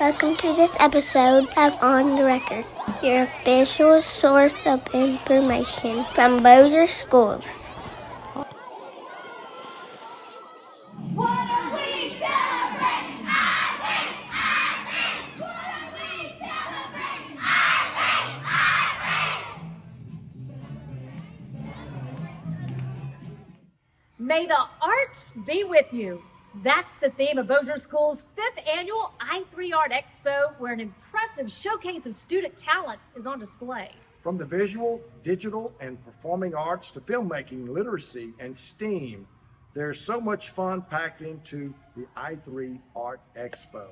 Welcome to this episode of On the Record, your official source of information from Bossier Schools. What are we celebrating? I think. What are we celebrating? I think. May the arts be with you. That's the theme of Bossier Schools' 5th annual I3 Art Expo, where an impressive showcase of student talent is on display. From the visual, digital, and performing arts to filmmaking, literacy, and STEAM, there's so much fun packed into the I3 Art Expo.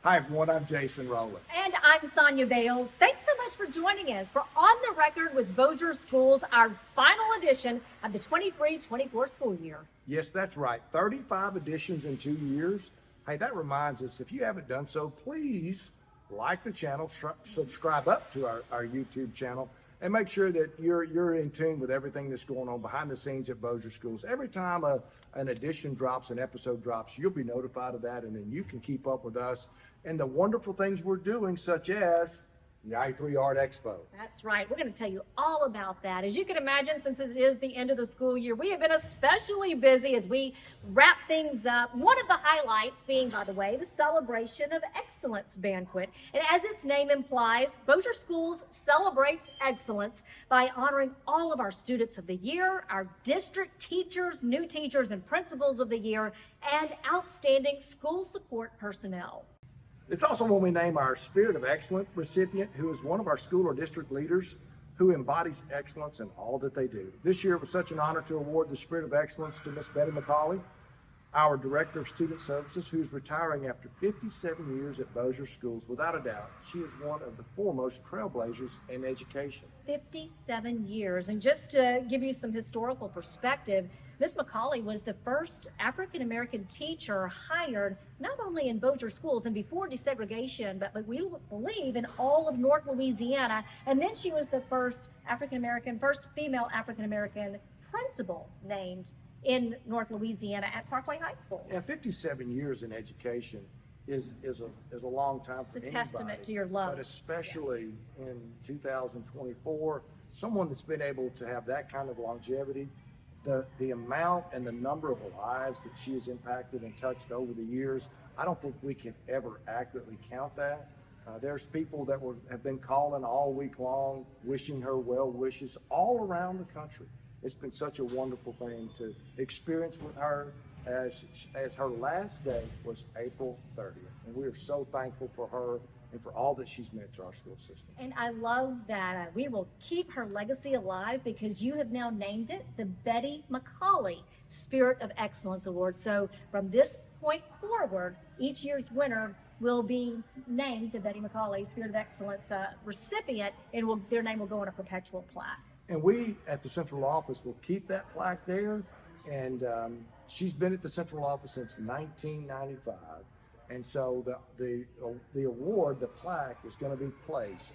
Hi everyone, I'm Jason Rowland. And I'm Sonia Bales. Thanks so much for joining us for On the Record with Bossier Schools, our final edition of the 23-24 school year. Yes, that's right, 35 editions in 2 years. Hey, that reminds us, if you haven't done so, please like the channel, subscribe up to our YouTube channel, and make sure that you're in tune with everything that's going on behind the scenes at Bossier Schools. Every time an edition drops, an episode drops, you'll be notified of that, and then you can keep up with us and the wonderful things we're doing, such as the I3 Art Expo. That's right. We're going to tell you all about that. As you can imagine, since it is the end of the school year, we have been especially busy as we wrap things up. One of the highlights being, by the way, the Celebration of Excellence Banquet. And as its name implies, Bossier Schools celebrates excellence by honoring all of our students of the year, our district teachers, new teachers, and principals of the year, and outstanding school support personnel. It's also when we name our Spirit of Excellence recipient, who is one of our school or district leaders who embodies excellence in all that they do. This year it was such an honor to award the Spirit of Excellence to Miss Bettye McCauley, our Director of Student Services, who's retiring after 57 years at Bossier Schools. Without a doubt, she is one of the foremost trailblazers in education. 57 years. And just to give you some historical perspective, Miss McCauley was the first African-American teacher hired not only in Bossier Schools and before desegregation, but we believe in all of North Louisiana. And then she was the first female African-American principal named in North Louisiana at Parkway High School. Yeah, 57 years in education is a long time for It's a anybody, testament to your love. but especially in 2024, someone that's been able to have that kind of longevity. The amount and the number of lives that she has impacted and touched over the years, I don't think we can ever accurately count that. There's people that have been calling all week long, wishing her well wishes all around the country. It's been such a wonderful thing to experience with her as her last day was April 30th. And we are so thankful for her and for all that she's meant to our school system. And I love that we will keep her legacy alive because you have now named it the Bettye McCauley Spirit of Excellence Award. So from this point forward, each year's winner will be named the Bettye McCauley Spirit of Excellence recipient, and their name will go on a perpetual plaque. And we at the central office will keep that plaque there. And she's been at the central office since 1995. And so the award, the plaque, is going to be placed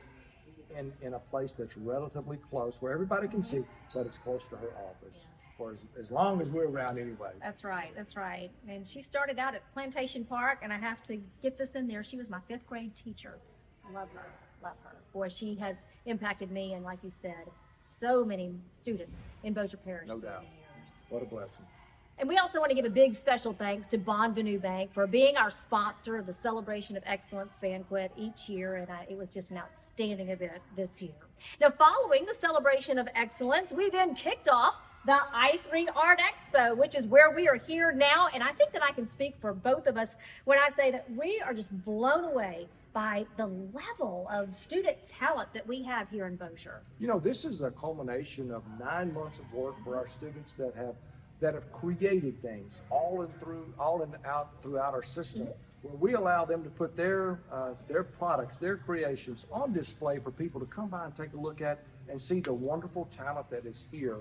in a place that's relatively close, where everybody can see, but it's close to her office for as long as we're around anyway. That's right, that's right. And she started out at Plantation Park, and I have to get this in there. She was my 5th grade teacher. Love her, love her. Boy, she has impacted me, and like you said, so many students in Bossier Parish. No doubt. What a blessing. And we also want to give a big special thanks to Bonvenue Bank for being our sponsor of the Celebration of Excellence Banquet each year, and it was just an outstanding event this year. Now, following the Celebration of Excellence, we then kicked off the I3 Art Expo, which is where we are here now, and I think that I can speak for both of us when I say that we are just blown away by the level of student talent that we have here in Bossier. You know, this is a culmination of 9 months of work for our students that have created things all out throughout our system, where we allow them to put their products, their creations on display for people to come by and take a look at and see the wonderful talent that is here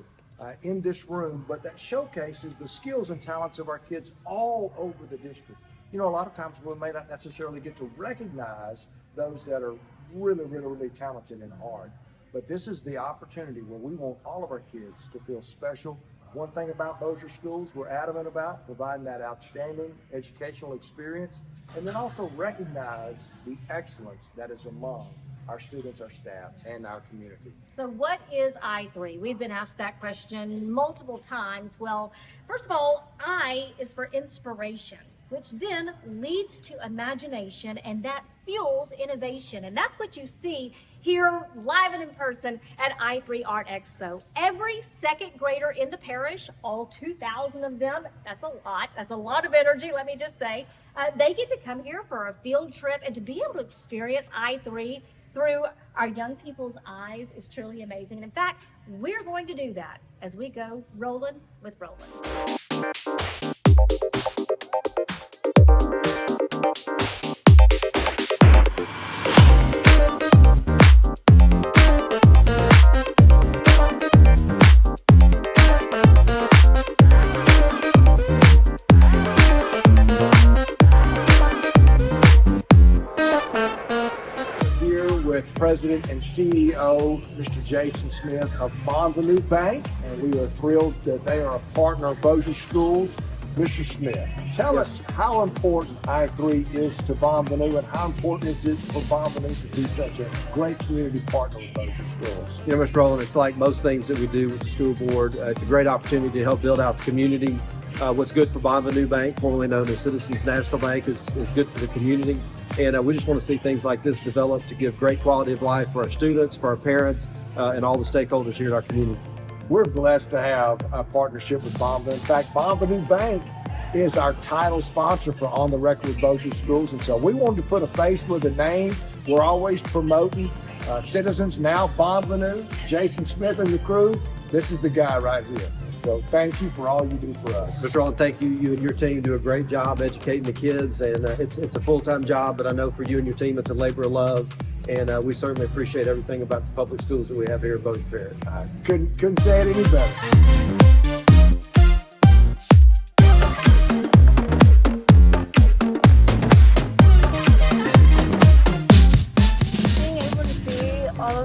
in this room, but that showcases the skills and talents of our kids all over the district. You know, a lot of times we may not necessarily get to recognize those that are really, really, really talented in art, but this is the opportunity where we want all of our kids to feel special One thing about Bossier Schools, we're adamant about providing that outstanding educational experience and then also recognize the excellence that is among our students, our staff, and our community. So what is I3? We've been asked that question multiple times. Well, first of all, I is for inspiration, which then leads to imagination, and that fuels innovation. And that's what you see here live and in person at I3 Art Expo. Every second grader in the parish, all 2,000 of them, that's a lot of energy, let me just say, they get to come here for a field trip, and to be able to experience I3 through our young people's eyes is truly amazing. And in fact, we're going to do that as we go Rollin with Rowland. President and CEO, Mr. Jason Smith of Bossier Bank, and we are thrilled that they are a partner of Bossier Schools. Mr. Smith, tell us how important I3 is to Bossier, and how important is it for Bossier to be such a great community partner with Bossier Schools? You know, Mr. Rollin, it's like most things that we do with the school board. It's a great opportunity to help build out the community. What's good for Bossier Bank, formerly known as Citizens National Bank, is good for the community. And we just want to see things like this develop to give great quality of life for our students, for our parents, and all the stakeholders here in our community. We're blessed to have a partnership with Bossier. In fact, Bossier Bank is our title sponsor for On the Record with Bossier Schools. And so we wanted to put a face with a name. We're always promoting Citizens, now Bossier, Jason Smith and the crew. This is the guy right here. So thank you for all you do for us. Mr. Rollin, thank you. You and your team do a great job educating the kids, and it's a full-time job, but I know for you and your team it's a labor of love, and we certainly appreciate everything about the public schools that we have here at Bossier Parish. I couldn't say it any better.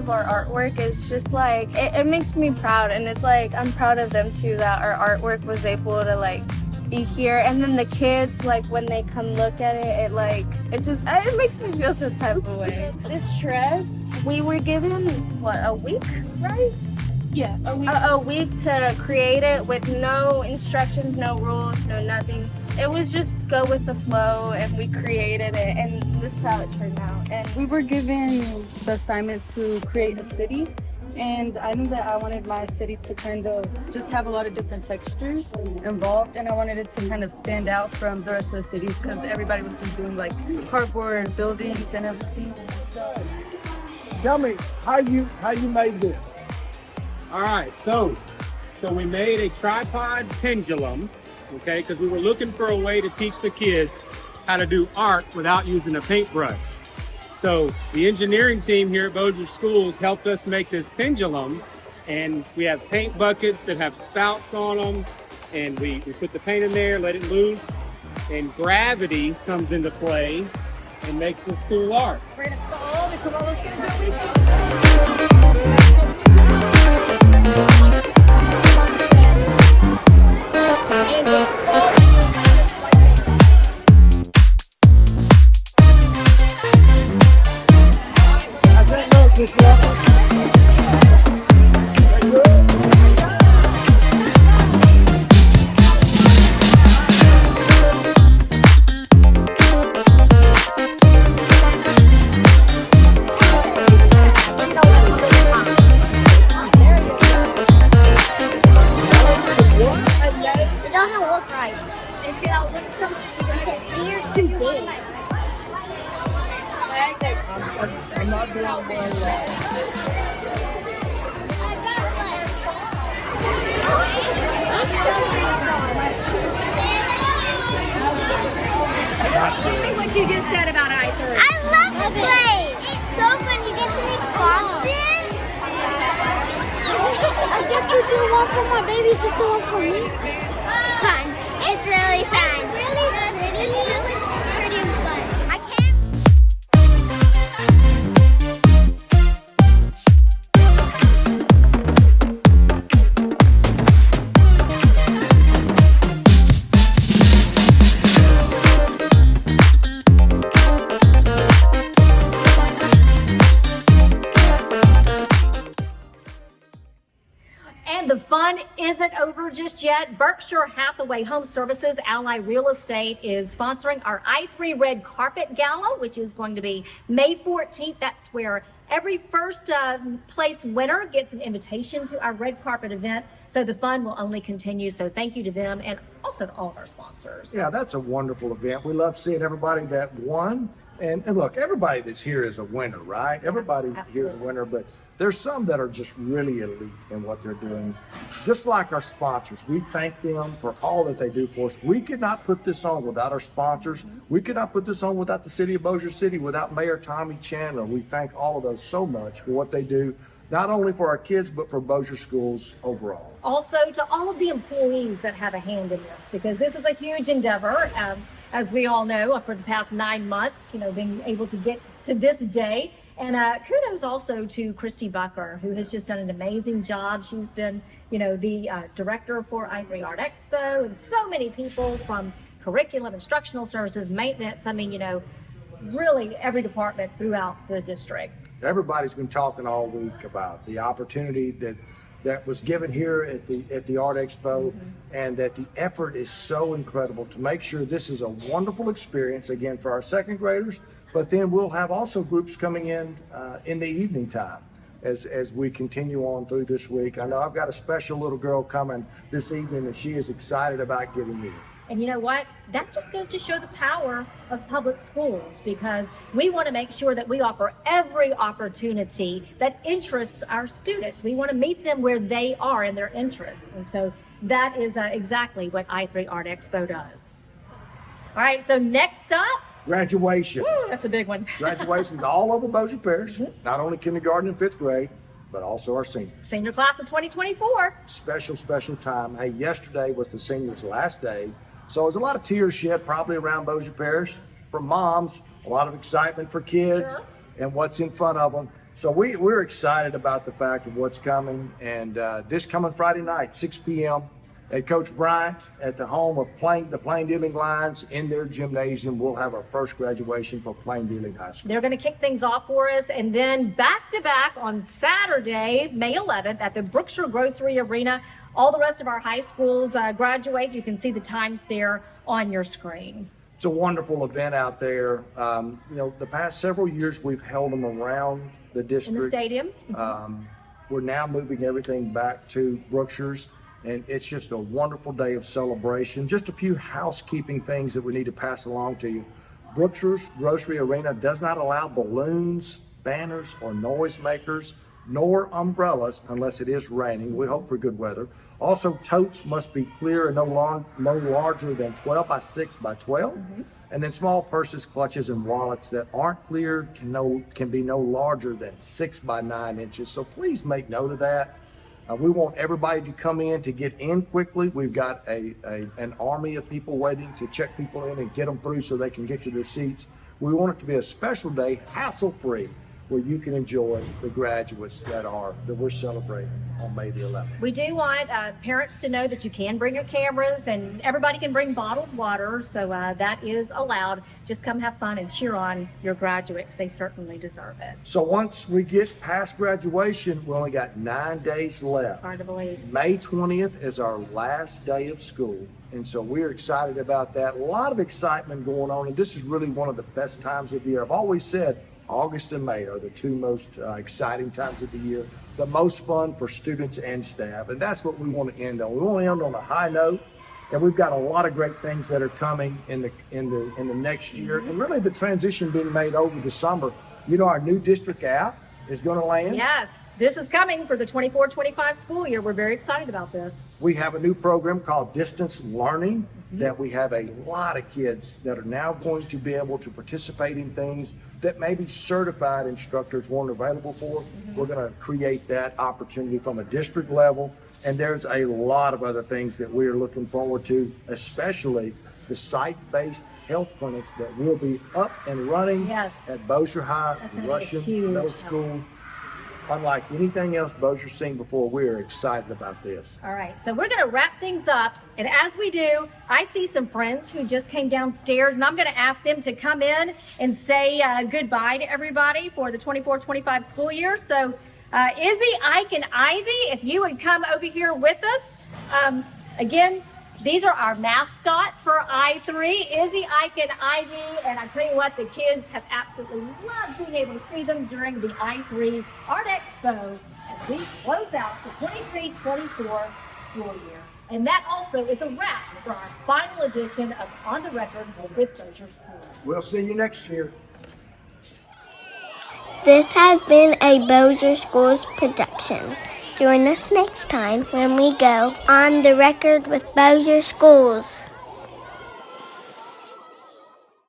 Our artwork is just like it makes me proud, and it's like I'm proud of them too, that our artwork was able to like be here, and then the kids, like when they come look at it, it makes me feel some type of way. This dress, we were given a week, right? Yeah, a week to create it with no instructions, no rules, no nothing. It was just go with the flow, and we created it, and this is how it turned out. And we were given the assignment to create a city, and I knew that I wanted my city to kind of just have a lot of different textures involved, and I wanted it to kind of stand out from the rest of the cities, because everybody was just doing like cardboard buildings and everything. So, tell me how you made this. All right, so we made a tripod pendulum, okay, because we were looking for a way to teach the kids how to do art without using a paintbrush. So the engineering team here at Bossier Schools helped us make this pendulum, and we have paint buckets that have spouts on them, and we put the paint in there, let it loose, and gravity comes into play and makes this cool art. We're gonna fall, Mr. Rollin's gonna do it. I'm not doing one What you just said about I3. I love this place. It's so fun. You get to make boxes. I get to do one for my baby sister, one for me. Fun. It's really fun. It's really pretty. It's pretty fun. I can't. isn't over just yet. Berkshire Hathaway Home Services Ally Real Estate is sponsoring our I3 Red Carpet Gala, which is going to be May 14th. That's where every first place winner gets an invitation to our red carpet event. So the fun will only continue. So thank you to them and also to all of our sponsors. Yeah, that's a wonderful event. We love seeing everybody that won. And look, everybody that's here is a winner, right? Everybody here is a winner, but there's some that are just really elite in what they're doing. Just like our sponsors, we thank them for all that they do for us. We could not put this on without our sponsors. We could not put this on without the city of Bossier City, without Mayor Tommy Chandler. We thank all of those so much for what they do, not only for our kids, but for Bossier Schools overall. Also to all of the employees that have a hand in this, because this is a huge endeavor. As we all know, for the past 9 months, being able to get to this day. And kudos also to Christy Bucker, who has just done an amazing job. She's been, the director for I3 Art Expo, and so many people from curriculum, instructional services, maintenance. I mean, really every department throughout the district. Everybody's been talking all week about the opportunity that was given here at the Art Expo, and that the effort is so incredible to make sure this is a wonderful experience, again, for our second graders, but then we'll have also groups coming in the evening time as we continue on through this week. I know I've got a special little girl coming this evening, and she is excited about getting here. And you know what? That just goes to show the power of public schools, because we want to make sure that we offer every opportunity that interests our students. We want to meet them where they are in their interests. And so that is exactly what I3 Art Expo does. All right, so next up, Graduation. Woo, that's a big one. Graduation's all over Bossier Parish, not only kindergarten and 5th grade, but also our seniors. Senior class of 2024. Special time. Hey, yesterday was the seniors' last day. So there's a lot of tears shed probably around Bossier Parish from moms, a lot of excitement for kids and what's in front of them. So we're excited about the fact of what's coming. And this coming Friday night, 6 p.m., at Coach Bryant at the home of the Plain Dealing Lions in their gymnasium, we'll have our first graduation for Plain Dealing High School. They're going to kick things off for us. And then back-to-back on Saturday, May 11th at the Brookshire Grocery Arena. All the rest of our high schools graduate. You can see the times there on your screen. It's a wonderful event out there. The past several years we've held them around the district. In the stadiums. We're now moving everything back to Brookshire's, and it's just a wonderful day of celebration. Just a few housekeeping things that we need to pass along to you. Brookshire's Grocery Arena does not allow balloons, banners, or noisemakers, nor umbrellas unless it is raining. We hope for good weather. Also, totes must be clear and no larger than 12 by 6 by 12. And then small purses, clutches, and wallets that aren't cleared can be no larger than 6 by 9 inches. So please make note of that. We want everybody to come in to get in quickly. We've got an army of people waiting to check people in and get them through so they can get to their seats. We want it to be a special day, hassle-free, where you can enjoy the graduates that we're celebrating on May the 11th. We do want parents to know that you can bring your cameras, and everybody can bring bottled water, so that is allowed. Just come have fun and cheer on your graduates. They certainly deserve it. So once we get past graduation, we only got 9 days left. It's hard to believe. May 20th is our last day of school, and so we're excited about that. A lot of excitement going on, and this is really one of the best times of the year. I've always said August and May are the two most exciting times of the year, the most fun for students and staff, and that's what we want to end on. We want to end on a high note, and we've got a lot of great things that are coming in the next year, and really the transition being made over the summer. Our new district app is going to land. Yes, this is coming for the 24-25 school year. We're very excited about this. We have a new program called Distance Learning that we have a lot of kids that are now going to be able to participate in things that maybe certified instructors weren't available for. We're going to create that opportunity from a district level. And there's a lot of other things that we're looking forward to, especially the site-based health clinics that will be up and running at Bossier High, Russian Middle School. Unlike anything else Bossier's seen before, we're excited about this. All right, so we're going to wrap things up. And as we do, I see some friends who just came downstairs, and I'm going to ask them to come in and say goodbye to everybody for the 24-25 school year. So Izzy, Ike, and Ivy, if you would come over here with us. Again, these are our mascots for I3, Izzy, Ike, and Ivy. And I tell you what, the kids have absolutely loved being able to see them during the I3 Art Expo as we close out the 23-24 school year. And that also is a wrap for our final edition of On the Record with Bossier Schools. We'll see you next year. This has been a Bossier Schools production. Join us next time when we go On the Record with Bossier Schools.